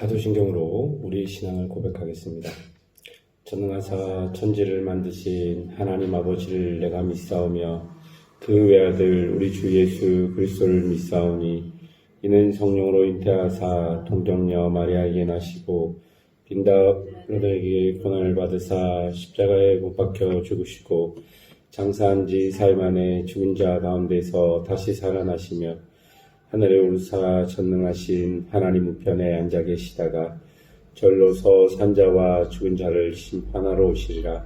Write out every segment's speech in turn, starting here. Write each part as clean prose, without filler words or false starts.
사도신경으로 우리 신앙을 고백하겠습니다. 전능하사 천지를 만드신 하나님 아버지를 내가 믿사오며 그 외아들 우리 주 예수 그리스도를 믿사오니 이는 성령으로 잉태하사 동정녀 마리아에게 나시고 빈다로에게 고난을 받으사 십자가에 못 박혀 죽으시고 장사한 지 사흘 만에 죽은 자 가운데서 다시 살아나시며 하늘에 오르사 전능하신 하나님 우편에 앉아 계시다가 절로서 산자와 죽은 자를 심판하러 오시리라.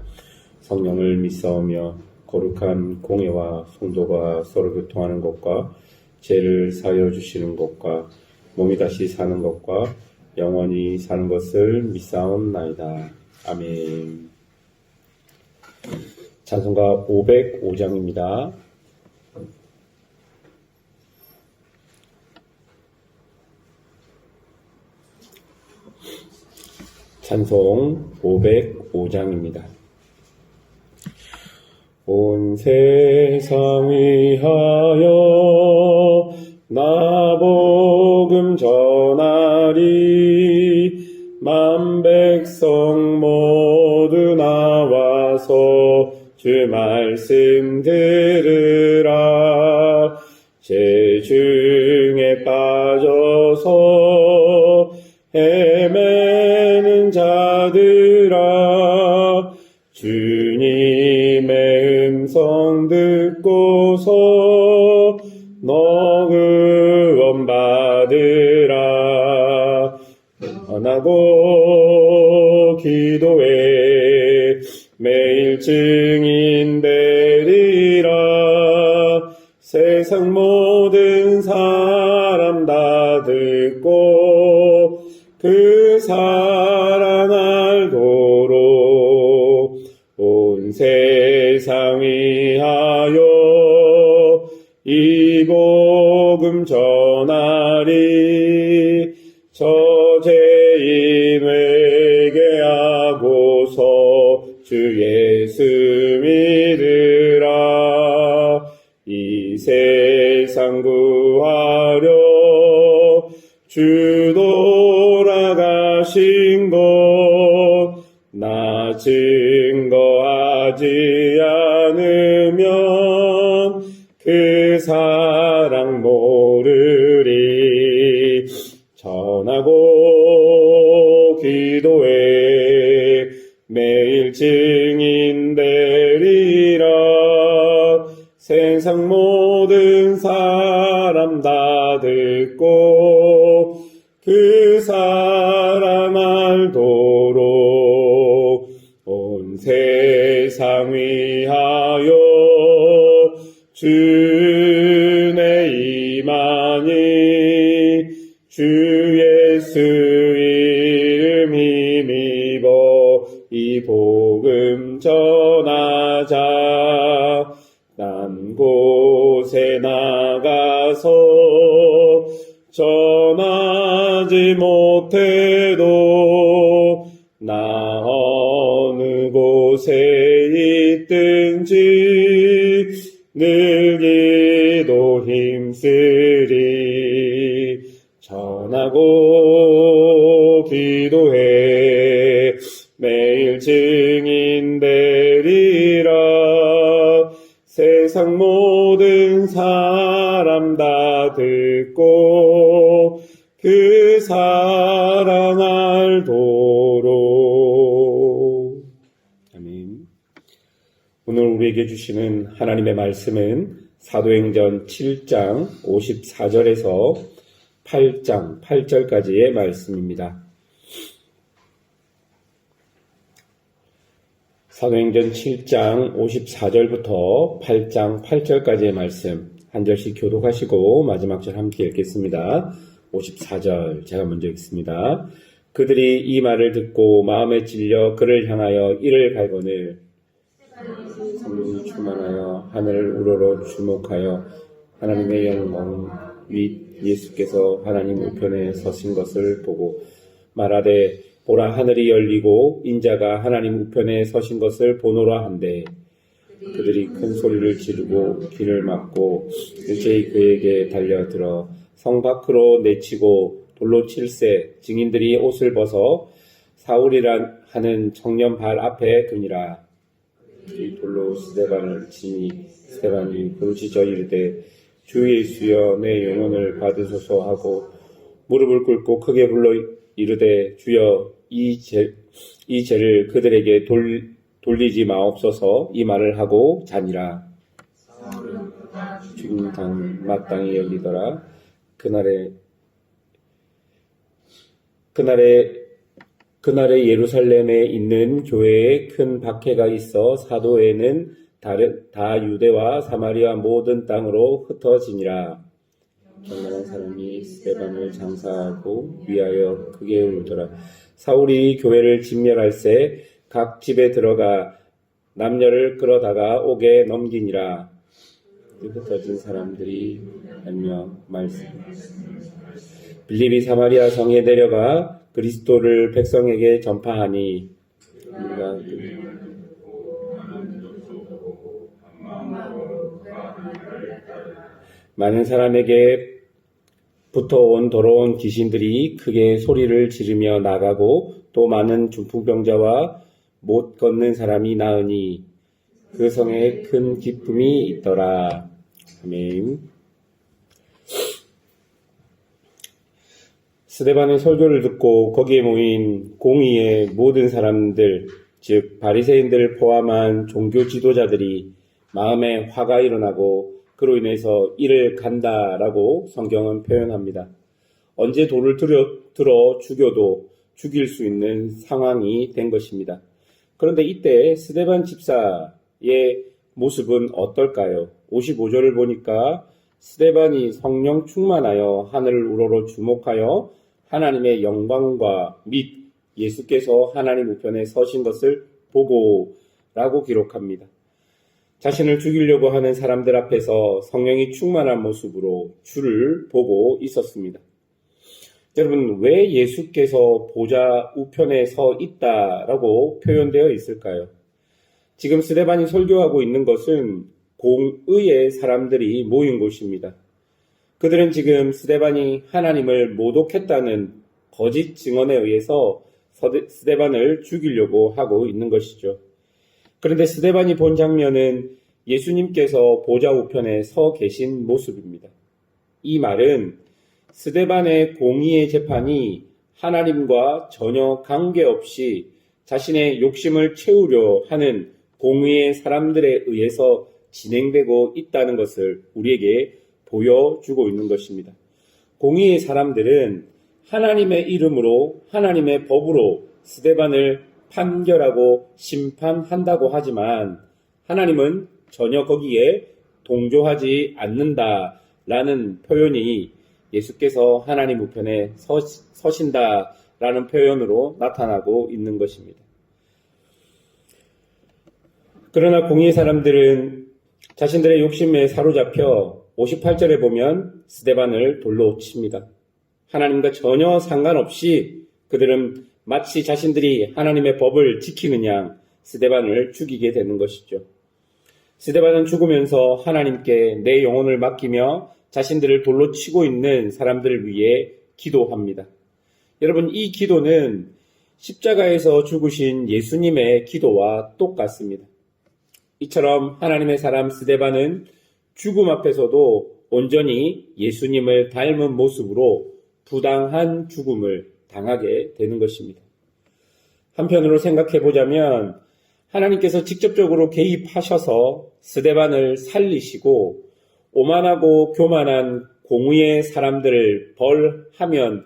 성령을 믿사오며 거룩한 공예와 성도가 서로 교통하는 것과 죄를 사하여 주시는 것과 몸이 다시 사는 것과 영원히 사는 것을 믿사옵나이다. 아멘. 찬송가 505장입니다. 찬송 505장입니다. 온 세상 위하여 나 복음 전하리 만 백성 모두 나와서 주 말씀 들으라. 죄 중에 빠져서 헤매는 자들아 주님의 음성 듣고서 너 구원 받으라. 원하고 기도해 매일 증인 되리라. 세상 모든 사람 다 듣고 그 사랑 알도록 온 세상 위하여 이 복음 전하리. 저죄인 회개하고서 주 예수 믿으라. 이 세상 구하려 주 돌아가신 것 나 증거하지 않으면 그 사랑 모르리. 전하고 기도해 매일 증인 되리라. 세상 모든 사람 다 듣고 그 사랑 알도록 온 세상 위하여 주의 임하니 주 예수 이름 힘입어 이 복음 전하자. 난 곳에 나가서 전하지 못해도 나 어느 곳에 있든지 늘 기도 힘쓰리. 전하고 기도해 매일 증인 되리라. 세상 모든 사람 다 듣고 그 사랑 알도록. 아멘. 오늘 우리에게 주시는 하나님의 말씀은 사도행전 7장 54절에서 8장 8절까지의 말씀입니다. 사도행전 7장 54절부터 8장 8절까지의 말씀 한 절씩 교독하시고 마지막 절 함께 읽겠습니다. 54절 제가 먼저 읽습니다. 그들이 이 말을 듣고 마음에 찔려 그를 향하여 이를 갈거늘 성령이 충만하여 하늘을 우러러 주목하여 하나님의 영광 및 예수께서 하나님 우편에 서신 것을 보고 말하되 보라 하늘이 열리고 인자가 하나님 우편에 서신 것을 보노라 한데 그들이 큰 소리를 지르고 귀를 막고 일제히 그에게 달려들어 성 밖으로 내치고 돌로 칠세 증인들이 옷을 벗어 사울이라 하는 청년 발 앞에 두니라. 이 돌로 스데반을 치니 스데반이 부르짖어 이르되 주 예수여 내 영혼을 받으소서 하고 무릎을 꿇고 크게 불러 이르되 주여 이 죄를 그들에게 돌리지 마옵소서. 이 말을 하고 자니라. 죽임 마땅히 여기더라. 그날에 예루살렘에 있는 교회에 큰 박해가 있어 사도에는 다 유대와 사마리아 모든 땅으로 흩어지니라. 격렬한 사람이 스데반을 장사하고 위하여 크게 울더라. 사울이 교회를 진멸할새 각 집에 들어가 남녀를 끌어다가 옥에 넘기니라. 흩어진 사람들이 알며 말씀. 빌립이 사마리아 성에 내려가 그리스도를 백성에게 전파하니 많은 사람에게 붙어온 더러운 귀신들이 크게 소리를 지르며 나가고 또 많은 중풍병자와 못 걷는 사람이 나으니 그 성에 큰 기쁨이 있더라. 아멘. 스데반의 설교를 듣고 거기에 모인 공의의 모든 사람들, 즉 바리새인들을 포함한 종교 지도자들이 마음에 화가 일어나고 그로 인해서 이를 간다라고 성경은 표현합니다. 언제 돌을 들어 죽여도 죽일 수 있는 상황이 된 것입니다. 그런데 이때 스데반 집사의 모습은 어떨까요? 55절을 보니까 스데반이 성령 충만하여 하늘을 우러러 주목하여 하나님의 영광과 및 예수께서 하나님 우편에 서신 것을 보고 라고 기록합니다. 자신을 죽이려고 하는 사람들 앞에서 성령이 충만한 모습으로 주를 보고 있었습니다. 여러분, 왜 예수께서 보좌 우편에 서 있다라고 표현되어 있을까요? 지금 스데반이 설교하고 있는 것은 공의의 사람들이 모인 곳입니다. 그들은 지금 스데반이 하나님을 모독했다는 거짓 증언에 의해서 스데반을 죽이려고 하고 있는 것이죠. 그런데 스데반이 본 장면은 예수님께서 보좌 우편에 서 계신 모습입니다. 이 말은 스데반의 공의의 재판이 하나님과 전혀 관계없이 자신의 욕심을 채우려 하는 공의의 사람들에 의해서 진행되고 있다는 것을 우리에게 보여주고 있는 것입니다. 공의의 사람들은 하나님의 이름으로 하나님의 법으로 스데반을 판결하고 심판한다고 하지만 하나님은 전혀 거기에 동조하지 않는다라는 표현이 예수께서 하나님 우편에 서신다라는 표현으로 나타나고 있는 것입니다. 그러나 공의의 사람들은 자신들의 욕심에 사로잡혀 58절에 보면 스데반을 돌로 칩니다. 하나님과 전혀 상관없이 그들은 마치 자신들이 하나님의 법을 지키는 양 스데반을 죽이게 되는 것이죠. 스데반은 죽으면서 하나님께 내 영혼을 맡기며 자신들을 돌로 치고 있는 사람들을 위해 기도합니다. 여러분, 이 기도는 십자가에서 죽으신 예수님의 기도와 똑같습니다. 이처럼 하나님의 사람 스데반은 죽음 앞에서도 온전히 예수님을 닮은 모습으로 부당한 죽음을 당하게 되는 것입니다. 한편으로 생각해 보자면 하나님께서 직접적으로 개입하셔서 스데반을 살리시고 오만하고 교만한 공의의 사람들을 벌하면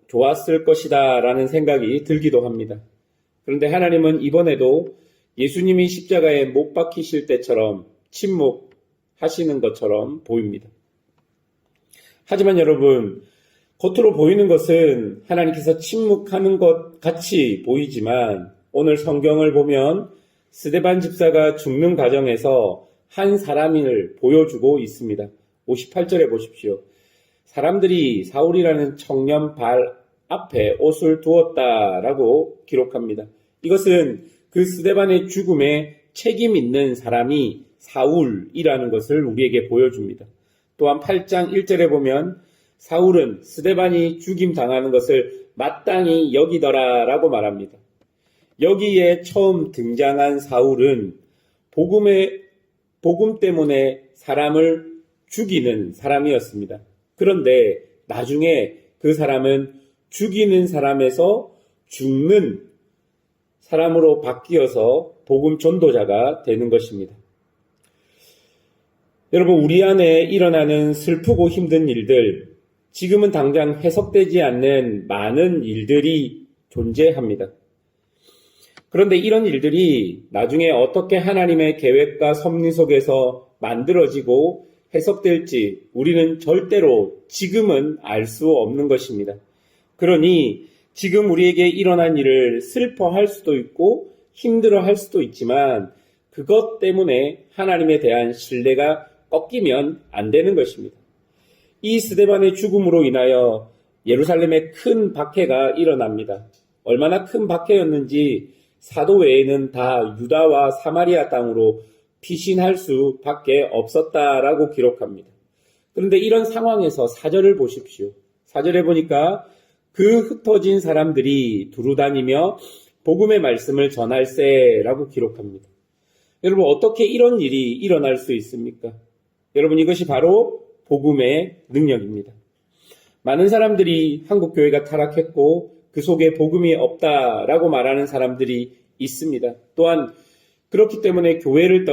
좋았을 것이다 라는 생각이 들기도 합니다. 그런데 하나님은 이번에도 예수님이 십자가에 못 박히실 때처럼 침묵하시는 것처럼 보입니다. 하지만 여러분, 겉으로 보이는 것은 하나님께서 침묵하는 것 같이 보이지만 오늘 성경을 보면 스데반 집사가 죽는 과정에서 한 사람을 보여주고 있습니다. 58절에 보십시오. 사람들이 사울이라는 청년 발 앞에 옷을 두었다라고 기록합니다. 이것은 그 스데반의 죽음에 책임 있는 사람이 사울이라는 것을 우리에게 보여줍니다. 또한 8장 1절에 보면 사울은 스데반이 죽임 당하는 것을 마땅히 여기더라라고 말합니다. 여기에 처음 등장한 사울은 복음 때문에 사람을 죽이는 사람이었습니다. 그런데 나중에 그 사람은 죽이는 사람에서 죽는 사람으로 바뀌어서 복음 전도자가 되는 것입니다. 여러분, 우리 안에 일어나는 슬프고 힘든 일들, 지금은 당장 해석되지 않는 많은 일들이 존재합니다. 그런데 이런 일들이 나중에 어떻게 하나님의 계획과 섭리 속에서 만들어지고 해석될지 우리는 절대로 지금은 알 수 없는 것입니다. 그러니 지금 우리에게 일어난 일을 슬퍼할 수도 있고 힘들어할 수도 있지만 그것 때문에 하나님에 대한 신뢰가 꺾이면 안 되는 것입니다. 이 스데반의 죽음으로 인하여 예루살렘에 큰 박해가 일어납니다. 얼마나 큰 박해였는지 사도 외에는 다 유다와 사마리아 땅으로 피신할 수밖에 없었다라고 기록합니다. 그런데 이런 상황에서 4절을 보십시오. 4절에 보니까 그 흩어진 사람들이 두루다니며 복음의 말씀을 전할세라고 기록합니다. 여러분, 어떻게 이런 일이 일어날 수 있습니까? 여러분, 이것이 바로 복음의 능력입니다. 많은 사람들이 한국 교회가 타락했고 그 속에 복음이 없다라고 말하는 사람들이 있습니다. 또한 그렇기 때문에 교회를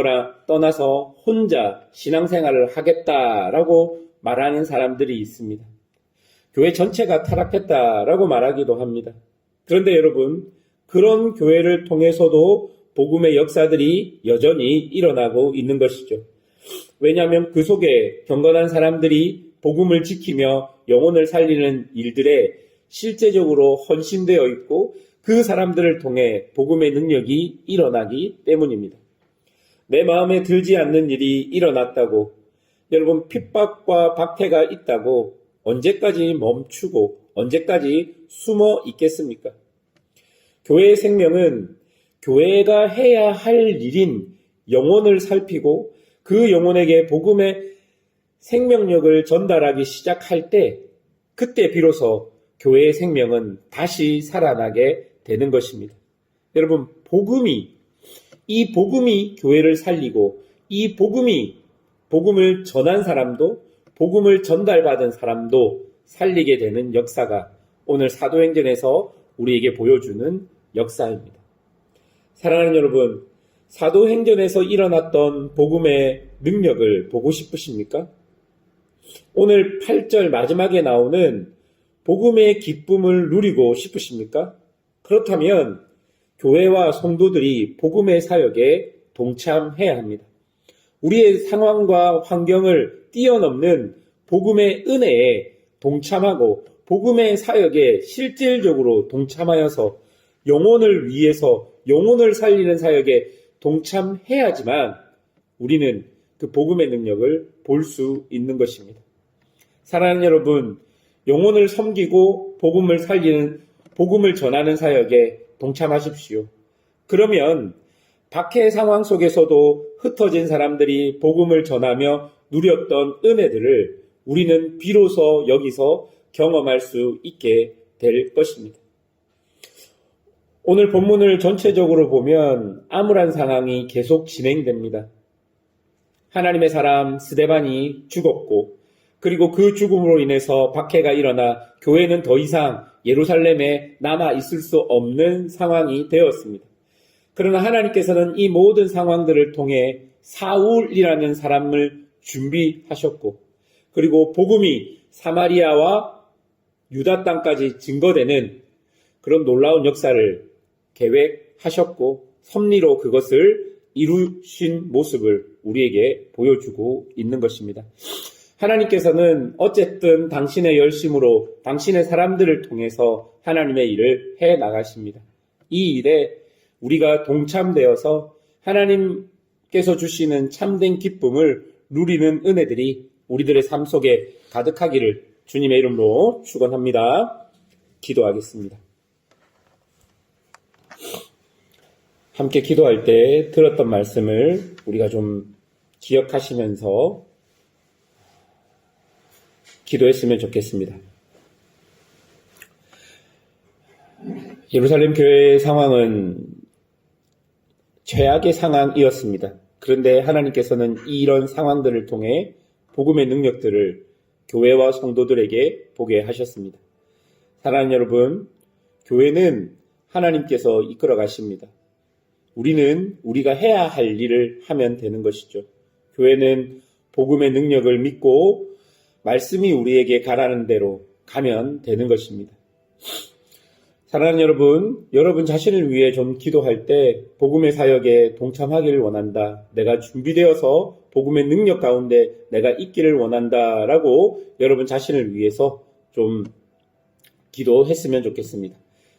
떠나서 혼자 신앙생활을 하겠다라고 말하는 사람들이 있습니다. 교회 전체가 타락했다라고 말하기도 합니다. 그런데 여러분, 그런 교회를 통해서도 복음의 역사들이 여전히 일어나고 있는 것이죠. 왜냐하면 그 속에 경건한 사람들이 복음을 지키며 영혼을 살리는 일들에 실제적으로 헌신되어 있고 그 사람들을 통해 복음의 능력이 일어나기 때문입니다. 내 마음에 들지 않는 일이 일어났다고, 여러분, 핍박과 박해가 있다고 언제까지 멈추고 언제까지 숨어 있겠습니까? 교회의 생명은 교회가 해야 할 일인 영혼을 살피고 그 영혼에게 복음의 생명력을 전달하기 시작할 때, 그때 비로소 교회의 생명은 다시 살아나게 되는 것입니다. 여러분, 이 복음이 교회를 살리고 이 복음을 전한 사람도, 복음을 전달받은 사람도 살리게 되는 역사가 오늘 사도행전에서 우리에게 보여주는 역사입니다. 사랑하는 여러분, 사도행전에서 일어났던 복음의 능력을 보고 싶으십니까? 오늘 8절 마지막에 나오는 복음의 기쁨을 누리고 싶으십니까? 그렇다면 교회와 성도들이 복음의 사역에 동참해야 합니다. 우리의 상황과 환경을 뛰어넘는 복음의 은혜에 동참하고 복음의 사역에 실질적으로 동참하여서 영혼을 위해서 영혼을 살리는 사역에 동참해야지만 우리는 그 복음의 능력을 볼 수 있는 것입니다. 사랑하는 여러분, 영혼을 섬기고 복음을 전하는 사역에 동참하십시오. 그러면 박해 상황 속에서도 흩어진 사람들이 복음을 전하며 누렸던 은혜들을 우리는 비로소 여기서 경험할 수 있게 될 것입니다. 오늘 본문을 전체적으로 보면 암울한 상황이 계속 진행됩니다. 하나님의 사람 스데반이 죽었고, 그리고 그 죽음으로 인해서 박해가 일어나 교회는 더 이상 예루살렘에 남아 있을 수 없는 상황이 되었습니다. 그러나 하나님께서는 이 모든 상황들을 통해 사울이라는 사람을 준비하셨고, 그리고 복음이 사마리아와 유다 땅까지 증거되는 그런 놀라운 역사를 계획하셨고 섭리로 그것을 이루신 모습을 우리에게 보여주고 있는 것입니다. 하나님께서는 어쨌든 당신의 열심으로 당신의 사람들을 통해서 하나님의 일을 해 나가십니다. 이 일에 우리가 동참되어서 하나님께서 주시는 참된 기쁨을 누리는 은혜들이 우리들의 삶 속에 가득하기를 주님의 이름으로 축원합니다. 기도하겠습니다. 함께 기도할 때 들었던 말씀을 우리가 좀 기억하시면서 기도했으면 좋겠습니다. 예루살렘 교회의 상황은 최악의 상황이었습니다. 그런데 하나님께서는 이런 상황들을 통해 복음의 능력들을 교회와 성도들에게 보게 하셨습니다. 사랑하는 여러분, 교회는 하나님께서 이끌어 가십니다. 우리는 우리가 해야 할 일을 하면 되는 것이죠. 교회는 복음의 능력을 믿고 말씀이 우리에게 가라는 대로 가면 되는 것입니다. 사랑하는 여러분 자신을 위해 좀 기도할 때 복음의 사역에 동참하기를 원한다. 내가 준비되어서 복음의 능력 가운데 내가 있기를 원한다라고 여러분 자신을 위해서 좀 기도했으면 좋겠습니다.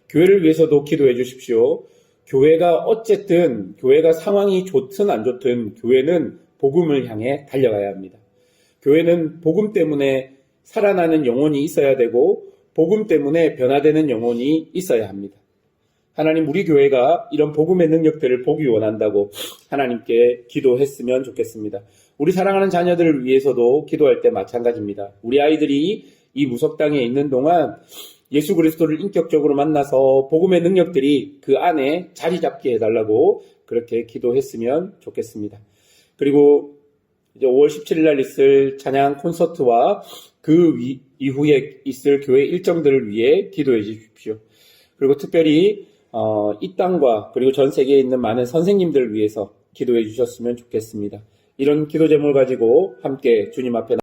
교회를 위해서도 기도해 주십시오. 교회가 어쨌든 교회가 상황이 좋든 안 좋든 교회는 복음을 향해 달려가야 합니다. 교회는 복음 때문에 살아나는 영혼이 있어야 되고 복음 때문에 변화되는 영혼이 있어야 합니다. 하나님, 우리 교회가 이런 복음의 능력들을 보기 원한다고 하나님께 기도했으면 좋겠습니다. 우리 사랑하는 자녀들을 위해서도 기도할 때 마찬가지입니다. 우리 아이들이 이 무속당에 있는 동안 예수 그리스도를 인격적으로 만나서 복음의 능력들이 그 안에 자리 잡게 해달라고 그렇게 기도했으면 좋겠습니다. 그리고 이제 5월 17일 날 있을 찬양 콘서트와 그 이후에 있을 교회 일정들을 위해 기도해 주십시오. 그리고 특별히 이 땅과 그리고 전 세계에 있는 많은 선생님들을 위해서 기도해 주셨으면 좋겠습니다. 이런 기도 제목을 가지고 함께 주님 앞에